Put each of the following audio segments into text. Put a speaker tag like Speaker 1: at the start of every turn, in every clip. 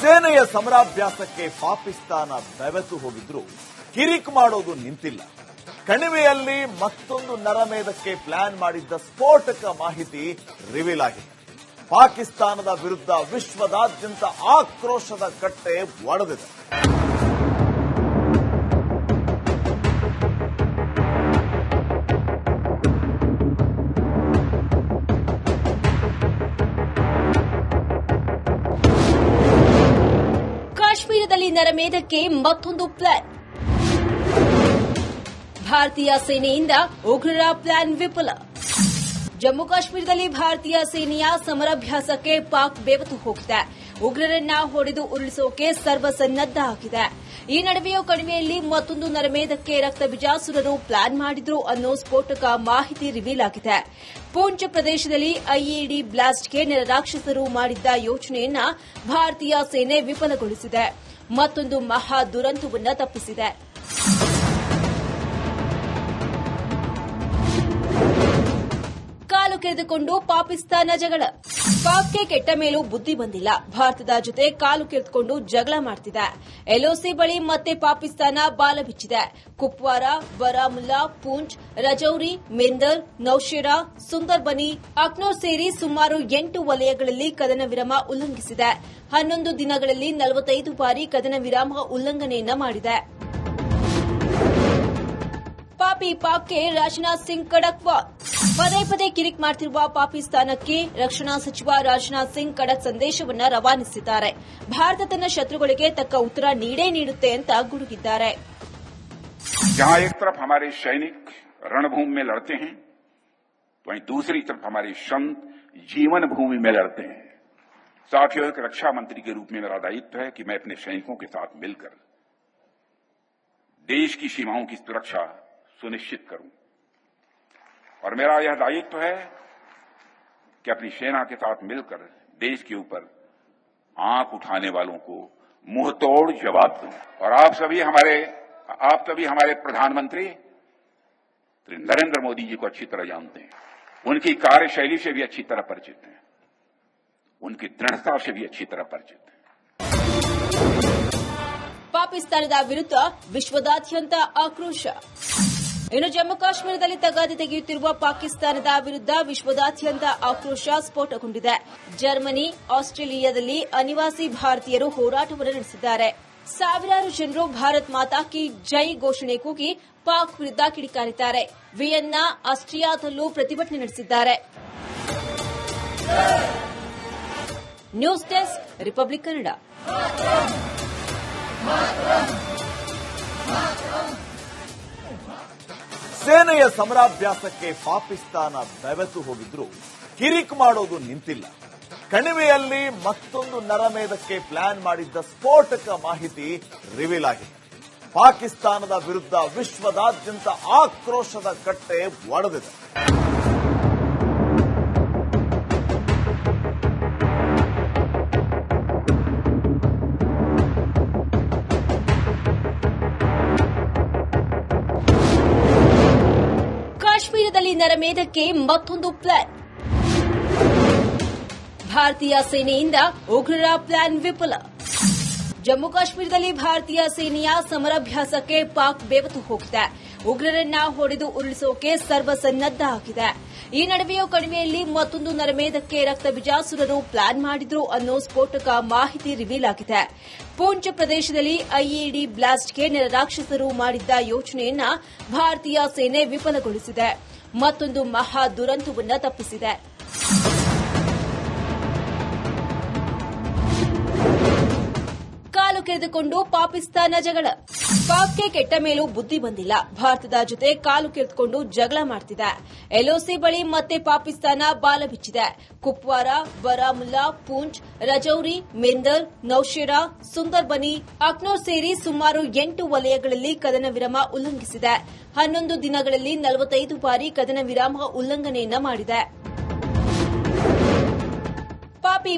Speaker 1: ಸೇನೆಯ ಸಮರಾಭ್ಯಾಸಕ್ಕೆ ಪಾಕಿಸ್ತಾನ ಬೆವೆತು ಹೋಗಿದ್ರು ಕಿರಿಕ್ ಮಾಡೋದು ನಿಂತಿಲ್ಲ. ಕಣಿವೆಯಲ್ಲಿ ಮತ್ತೊಂದು ನರಮೇಧಕ್ಕೆ ಪ್ಲಾನ್ ಮಾಡಿದ್ದ ಸ್ಫೋಟಕ ಮಾಹಿತಿ ರಿವೀಲ್ ಆಗಿದೆ. ಪಾಕಿಸ್ತಾನದ ವಿರುದ್ಧ ವಿಶ್ವದಾದ್ಯಂತ ಆಕ್ರೋಶದ ಕಟ್ಟೆ ಒಡೆದಿದೆ.
Speaker 2: ಕಾಶ್ಮೀರದಲ್ಲಿ ನರಮೇಧಕ್ಕೆ ಮತ್ತೊಂದು ಪ್ಲಾನ್. ಭಾರತೀಯ ಸೇನೆಯಿಂದ ಉಗ್ರರ ಪ್ಲಾನ್ ವಿಫಲ. ಜಮ್ಮು ಕಾಶ್ಮೀರದಲ್ಲಿ ಭಾರತೀಯ ಸೇನೆಯ ಸಮರಾಭ್ಯಾಸಕ್ಕೆ ಪಾಕ್ ಬೆವೆತು ಹೋಗಿದೆ. ಉಗ್ರರನ್ನ ಹೊಡೆದು ಉರುಳಿಸೋಕೆ ಸರ್ವಸನ್ನದ್ಧ ಆಗಿದೆ. ಈ ನಡುವೆಯೂ ಕಣಿವೆಯಲ್ಲಿ ಮತ್ತೊಂದು ನರಮೇಧಕ್ಕೆ ರಕ್ತಬೀಜಾಸುರರು ಪ್ಲಾನ್ ಮಾಡಿದ್ರು ಅನ್ನೋ ಸ್ಫೋಟಕ ಮಾಹಿತಿ ರಿವೀಲ್ ಆಗಿದೆ. ಪೂಂಚ್ ಪ್ರದೇಶದಲ್ಲಿ ಐಇಡಿ ಬ್ಲಾಸ್ಟ್ಗೆ ನೆರರಾಕ್ಷಸರು ಮಾಡಿದ್ದ ಯೋಜನೆಯನ್ನ ಭಾರತೀಯ ಸೇನೆ ವಿಫಲಗೊಳಿಸಿದೆ. ಮತ್ತೊಂದು ಮಹಾ ದುರಂತವನ್ನ ತಪ್ಪಿಸಿದೆ. ಕಾಲು ಕೆರೆದುಕೊಂಡು ಪಾಕಿಸ್ತಾನ ಜಗಳ. ಪಾಕ್ಗೆ ಕೆಟ್ಟ ಮೇಲೂ ಬುದ್ಧಿ ಬಂದಿಲ್ಲ. ಭಾರತದ ಜೊತೆ ಕಾಲು ಕೆರೆದುಕೊಂಡು ಜಗಳ ಮಾಡ್ತಿದೆ. ಎಲ್ಒಸಿ ಬಳಿ ಮತ್ತೆ ಪಾಕಿಸ್ತಾನ ಬಾಲ ಬಿಚ್ಚಿದೆ. ಕುಪ್ವಾರ, ಬಾರಾಮುಲ್ಲಾ, ಪೂಂಚ್, ರಜೌರಿ, ಮೆಂದರ್, ನೌಶೇರಾ, ಸುಂದರ್ಬನಿ, ಅಕ್ನೂರ್ ಸೇರಿ ಸುಮಾರು 8 ವಲಯಗಳಲ್ಲಿ ಕದನ ವಿರಾಮ ಉಲ್ಲಂಘಿಸಿದೆ. 11 ದಿನಗಳಲ್ಲಿ 45 ಬಾರಿ ಕದನ ವಿರಾಮ ಉಲ್ಲಂಘನೆಯನ್ನ ಮಾಡಿದೆ. ಪಾಕ್ಗೆ ರಾಜನಾಥ್ ಸಿಂಗ್ ಖಡಕ್ ವಾರ್. ಪದೇ ಪದೇ ಕಿರಿಕ್ ಮಾಡ್ತಿರುವ ಪಾಕಿಸ್ತಾನಕ್ಕೆ ರಕ್ಷಣಾ ಸಚಿವ ರಾಜನಾಥ್ ಸಿಂಗ್ ಖಡಕ್ ಸಂದೇಶವನ್ನ ರವಾನಿಸಿದ್ದಾರೆ. ಭಾರತ ತನ್ನ ಶತ್ರುಗಳಿಗೆ ತಕ್ಕ ಉತ್ತರ ನೀಡೇ ನೀಡುತ್ತೆ ಅಂತ ಗುಡುಗಿದ್ದಾರೆ.
Speaker 3: जहां एक तरफ हमारे सैनिक रणभूमि में लड़ते हैं, वहीं दूसरी तरफ हमारे संत जीवन भूमि में लड़ते हैं. साथियों, एक रक्षा मंत्री के रूप में मेरा दायित्व है कि मैं अपने सैनिकों के साथ मिलकर देश की सीमाओं की सुरक्षा सुनिश्चित करूं. और मेरा यह दायित्व है कि अपनी सेना के साथ मिलकर देश के ऊपर आंख उठाने वालों को मुंहतोड़ जवाब दूं. और आप सभी हमारे प्रधानमंत्री श्री नरेंद्र मोदी जी को अच्छी तरह जानते हैं. उनकी कार्यशैली से भी अच्छी तरह परिचित हैं. उनकी दृढ़ता से भी अच्छी तरह परिचित हैं.
Speaker 2: ಪಾಕಿಸ್ತಾನದ ವಿರುದ್ಧ ವಿಶ್ವದಾದ್ಯಂತ ಆಕ್ರೋಶ. ಇನ್ನು ಜಮ್ಮು ಕಾಶ್ಮೀರದಲ್ಲಿ ತಗಾದೆ ತೆಗೆಯುತ್ತಿರುವ ಪಾಕಿಸ್ತಾನದ ವಿರುದ್ಧ ವಿಶ್ವದಾದ್ಯಂತ ಆಕ್ರೋಶ ಸ್ಫೋಟಗೊಂಡಿದೆ. ಜರ್ಮನಿ, ಆಸ್ಟ್ರೇಲಿಯಾದಲ್ಲಿ ಅನಿವಾಸಿ ಭಾರತೀಯರು ಹೋರಾಟವನ್ನು ನಡೆಸಿದ್ದಾರೆ. ಸಾವಿರಾರು ಜನರು ಭಾರತ್ ಮಾತಾ ಕಿ ಜೈ ಘೋಷಣೆ ಕೂಗಿ ಪಾಕ್ ವಿರುದ್ಧ ಕಿಡಿಕಾರಿದ್ದಾರೆ. ವಿಯೆನ್ನಾ, ಆಸ್ಟ್ರಿಯಾದಲ್ಲೂ ಪ್ರತಿಭಟನೆ ನಡೆಸಿದ್ದಾರೆ. News desk, republic Kannada.
Speaker 1: ಸೇನೆಯ ಸಮರಾಭ್ಯಾಸಕ್ಕೆ ಪಾಕಿಸ್ತಾನ ಬೆವೆತು ಹೋಗಿದ್ರು ಕಿರಿಕ್ ಮಾಡೋದು ನಿಂತಿಲ್ಲ. ಕಣಿವೆಯಲ್ಲಿ ಮತ್ತೊಂದು ನರಮೇಧಕ್ಕೆ ಪ್ಲಾನ್ ಮಾಡಿದ್ದ ಸ್ಫೋಟಕ ಮಾಹಿತಿ ರಿವೀಲ್ ಆಗಿದೆ. ಪಾಕಿಸ್ತಾನದ ವಿರುದ್ಧ ವಿಶ್ವದಾದ್ಯಂತ ಆಕ್ರೋಶದ ಕಟ್ಟೆ ಒಡೆದಿದೆ.
Speaker 2: ಕಾಶ್ಮೀರದಲ್ಲಿ ನರಮೇಧಕ್ಕೆ ಮತ್ತೊಂದು ಪ್ಲಾನ್. ಭಾರತೀಯ ಸೇನೆಯಿಂದ ಉಗ್ರರ ಪ್ಲಾನ್ ವಿಫಲ. ಜಮ್ಮು ಕಾಶ್ಮೀರದಲ್ಲಿ ಭಾರತೀಯ ಸೇನೆಯ ಸಮರಾಭ್ಯಾಸಕ್ಕೆ ಪಾಕ್ ಬೆವೆತು ಹೋಗಿದೆ. ಉಗ್ರರನ್ನ ಹೊಡೆದು ಉರುಳಿಸೋಕೆ ಸರ್ವಸನ್ನದ್ಧ ಆಗಿದೆ. ಈ ನಡುವೆಯೂ ಕಣಿವೆಯಲ್ಲಿ ಮತ್ತೊಂದು ನರಮೇಧಕ್ಕೆ ರಕ್ತಬೀಜಾಸುರರು ಪ್ಲಾನ್ ಮಾಡಿದ್ರು ಅನ್ನೋ ಸ್ಫೋಟಕ ಮಾಹಿತಿ ರಿವೀಲ್ ಆಗಿದೆ. ಪೂಂಚ್ ಪ್ರದೇಶದಲ್ಲಿ ಐಇಡಿ ಬ್ಲಾಸ್ಟ್ಗೆ ನೆರರಾಕ್ಷಸರು ಮಾಡಿದ್ದ ಯೋಜನೆಯನ್ನ ಭಾರತೀಯ ಸೇನೆ ವಿಫಲಗೊಳಿಸಿದೆ. ಮತ್ತೊಂದು ಮಹಾ ದುರಂತವನ್ನ ತಪ್ಪಿಸಿದೆ. ಕಾಲು ಕೆರೆದುಕೊಂಡು ಪಾಕಿಸ್ತಾನ ಜಗಳ. ಪಾಕ್ಗೆ ಕೆಟ್ಟ ಮೇಲೂ ಬುದ್ಧಿ ಬಂದಿಲ್ಲ. ಭಾರತದ ಜೊತೆ ಕಾಲು ಕೆರೆದುಕೊಂಡು ಜಗಳ ಮಾಡ್ತಿದೆ. ಎಲ್ಒಸಿ ಬಳಿ ಮತ್ತೆ ಪಾಕಿಸ್ತಾನ ಬಾಲ ಬಿಚ್ಚಿದೆ. ಕುಪ್ವಾರ, ಬಾರಾಮುಲ್ಲಾ, ಪೂಂಚ್, ರಜೌರಿ, ಮೆಂದರ್, ನೌಶೇರಾ, ಸುಂದರ್ಬನಿ, ಅಕ್ನೂರ್ ಸೇರಿ ಸುಮಾರು 8 ವಲಯಗಳಲ್ಲಿ ಕದನ ವಿರಾಮ ಉಲ್ಲಂಘಿಸಿದೆ. 11 ದಿನಗಳಲ್ಲಿ 45 ಬಾರಿ ಕದನ ವಿರಾಮ ಉಲ್ಲಂಘನೆಯನ್ನ ಮಾಡಿದೆ.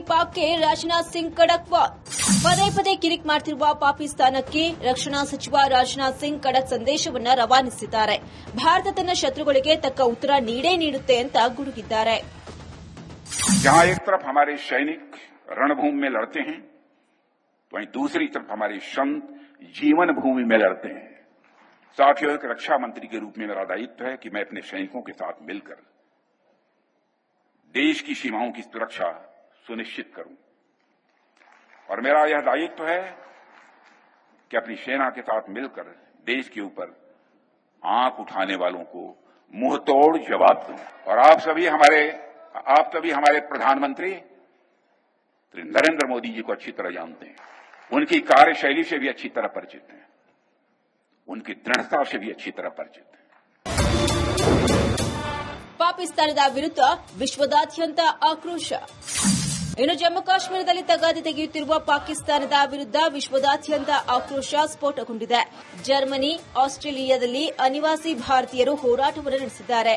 Speaker 2: ಪಾಕ್ಗೆ ರಾಜನಾಥ್ ಸಿಂಗ್ ಖಡಕ್ ವಾರ್. ಪದೇ ಪದೇ ಕಿರಿಕ್ ಮಾಡ್ತಿರುವ ಪಾಕಿಸ್ತಾನಕ್ಕೆ ರಕ್ಷಣಾ ಸಚಿವ ರಾಜನಾಥ್ ಸಿಂಗ್ ಖಡಕ್ ಸಂದೇಶವನ್ನ ರವಾನಿಸಿದ್ದಾರೆ. ಭಾರತ ತನ್ನ ಶತ್ರುಗಳಿಗೆ ತಕ್ಕ ಉತ್ತರ ನೀಡೇ ನೀಡುತ್ತೆ ಅಂತ ಗುಡುಗಿದ್ದಾರೆ.
Speaker 3: जहां एक तरफ हमारे सैनिक रणभूमि में लड़ते हैं, तो वहीं दूसरी तरफ हमारे संत जीवन भूमि में लड़ते हैं। साथियों, एक रक्षा मंत्री के रूप में मेरा दायित्व है कि मैं अपने सैनिकों के साथ मिलकर देश की सीमाओं की सुरक्षा सुनिश्चित करूं और मेरा यह दायित्व है कि अपनी सेना के साथ मिलकर देश के ऊपर आंख उठाने वालों को मुंहतोड़ जवाब दूं। और आप सभी हमारे प्रधानमंत्री श्री नरेंद्र मोदी जी को अच्छी तरह जानते हैं, उनकी कार्यशैली से भी अच्छी तरह परिचित हैं, उनकी दृढ़ता से भी अच्छी तरह परिचित हैं।
Speaker 2: ಪಾಕಿಸ್ತಾನದ ವಿರುದ್ಧ ವಿಶ್ವದಾದ್ಯಂತ ಆಕ್ರೋಶ. ಇನ್ನು ಜಮ್ಮು ಕಾಶ್ಮೀರದಲ್ಲಿ ತಗಾದೆ ತೆಗೆಯುತ್ತಿರುವ ಪಾಕಿಸ್ತಾನದ ವಿರುದ್ಧ ವಿಶ್ವದಾದ್ಯಂತ ಆಕ್ರೋಶ ಸ್ಫೋಟಗೊಂಡಿದೆ. ಜರ್ಮನಿ, ಆಸ್ಟ್ರೇಲಿಯಾದಲ್ಲಿ ಅನಿವಾಸಿ ಭಾರತೀಯರು ಹೋರಾಟವನ್ನು ನಡೆಸಿದ್ದಾರೆ.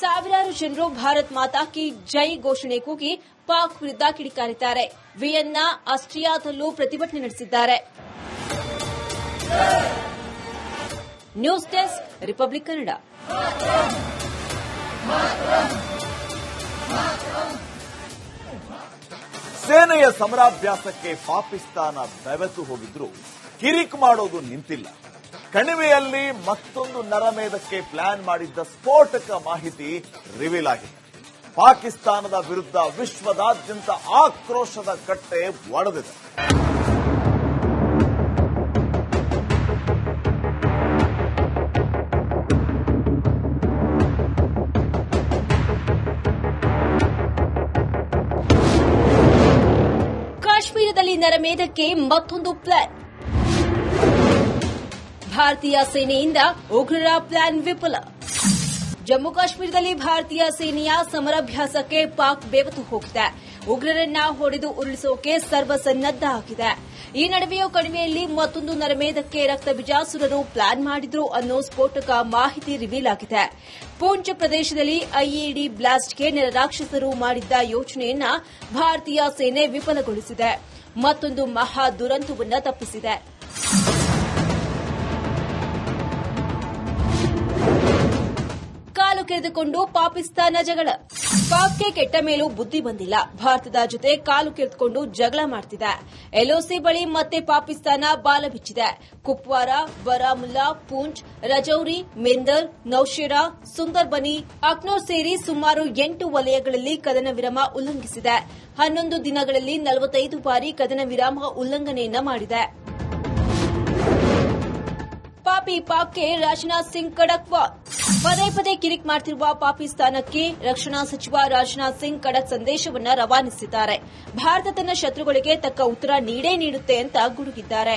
Speaker 2: ಸಾವಿರಾರು ಜನರು ಭಾರತ್ ಮಾತಾ ಕಿ ಜೈ ಘೋಷಣೆ ಕೂಗಿ ಪಾಕ್ ವಿರುದ್ಧ ಕಿಡಿಕಾರಿದ್ದಾರೆ. ವಿಯೆನ್ನಾ, ಆಸ್ಟ್ರಿಯಾದಲ್ಲೂ ಪ್ರತಿಭಟನೆ ನಡೆಸಿದ್ದಾರೆ. News desk, republic Kannada.
Speaker 1: ಸೇನೆಯ ಸಮರಾಭ್ಯಾಸಕ್ಕೆ ಪಾಕಿಸ್ತಾನ ಬೆವೆತು ಹೋಗಿದ್ರು ಕಿರಿಕ್ ಮಾಡೋದು ನಿಂತಿಲ್ಲ. ಕಣಿವೆಯಲ್ಲಿ ಮತ್ತೊಂದು ನರಮೇಧಕ್ಕೆ ಪ್ಲಾನ್ ಮಾಡಿದ್ದ ಸ್ಫೋಟಕ ಮಾಹಿತಿ ರಿವೀಲ್ ಆಗಿದೆ. ಪಾಕಿಸ್ತಾನದ ವಿರುದ್ಧ ವಿಶ್ವದಾದ್ಯಂತ ಆಕ್ರೋಶದ ಕಟ್ಟೆ ಒಡೆದಿದೆ.
Speaker 2: ಕಾಶ್ಮೀರದಲ್ಲಿ ನರಮೇಧಕ್ಕೆ ಮತ್ತೊಂದು ಪ್ಲಾನ್. ಭಾರತೀಯ ಸೇನೆಯಿಂದ ಉಗ್ರರ ಪ್ಲಾನ್ ವಿಫಲ. ಜಮ್ಮು ಕಾಶ್ಮೀರದಲ್ಲಿ ಭಾರತೀಯ ಸೇನೆಯ ಸಮರಾಭ್ಯಾಸಕ್ಕೆ ಪಾಕ್ ಬೆವೆತು ಹೋಗಿದೆ. ಉಗ್ರರನ್ನ ಹೊಡೆದು ಉರುಳಿಸೋಕೆ ಸರ್ವಸನ್ನದ್ಧ ಆಗಿದೆ. ಈ ನಡುವೆಯೂ ಕಣಿವೆಯಲ್ಲಿ ಮತ್ತೊಂದು ನರಮೇಧಕ್ಕೆ ರಕ್ತಬೀಜಾಸುರರು ಪ್ಲಾನ್ ಮಾಡಿದ್ರು ಅನ್ನೋ ಸ್ಫೋಟಕ ಮಾಹಿತಿ ರಿವೀಲ್ ಆಗಿದೆ. ಪೂಂಚ್ ಪ್ರದೇಶದಲ್ಲಿ ಐಇಡಿ ಬ್ಲಾಸ್ಟ್ಗೆ ನೆರರಾಕ್ಷಸರು ಮಾಡಿದ್ದ ಯೋಜನೆಯನ್ನ ಭಾರತೀಯ ಸೇನೆ ವಿಫಲಗೊಳಿಸಿದೆ. ಮತ್ತೊಂದು ಮಹಾ ದುರಂತವನ್ನ ತಪ್ಪಿಸಿದೆ. ಕಾಲು ಕೆರೆದುಕೊಂಡು ಪಾಕಿಸ್ತಾನ ಜಗಳ. ಪಾಕ್ಗೆ ಕೆಟ್ಟ ಮೇಲೂ ಬುದ್ಧಿ ಬಂದಿಲ್ಲ. ಭಾರತದ ಜೊತೆ ಕಾಲು ಕೆರೆದುಕೊಂಡು ಜಗಳ ಮಾಡ್ತಿದೆ. ಎಲ್ಒಸಿ ಬಳಿ ಮತ್ತೆ ಪಾಕಿಸ್ತಾನ ಬಾಲ ಬಿಚ್ಚಿದೆ. ಕುಪ್ವಾರ, ಬಾರಾಮುಲ್ಲಾ, ಪೂಂಚ್, ರಜೌರಿ, ಮೆಂದರ್, ನೌಶೇರಾ, ಸುಂದರ್ಬನಿ, ಅಕ್ನೂರ್ ಸೇರಿ ಸುಮಾರು 8 ವಲಯಗಳಲ್ಲಿ ಕದನ ವಿರಾಮ ಉಲ್ಲಂಘಿಸಿದೆ. 11 ದಿನಗಳಲ್ಲಿ 45 ಬಾರಿ ಕದನ ವಿರಾಮ ಉಲ್ಲಂಘನೆಯನ್ನ ಮಾಡಿದೆ. ಪಾಕ್ಗೆ ರಾಜನಾಥ್ ಸಿಂಗ್ ಖಡಕ್ ವಾರ್. ಪದೇ ಪದೇ ಕಿರಿಕ್ ಮಾಡ್ತಿರುವ ಪಾಕಿಸ್ತಾನಕ್ಕೆ ರಕ್ಷಣಾ ಸಚಿವ ರಾಜನಾಥ್ ಸಿಂಗ್ ಖಡಕ್ ಸಂದೇಶವನ್ನ ರವಾನಿಸಿದ್ದಾರೆ. ಭಾರತ ತನ್ನ ಶತ್ರುಗಳಿಗೆ ತಕ್ಕ ಉತ್ತರ ನೀಡೇ ನೀಡುತ್ತೆ ಅಂತ ಗುಡುಗಿದ್ದಾರೆ.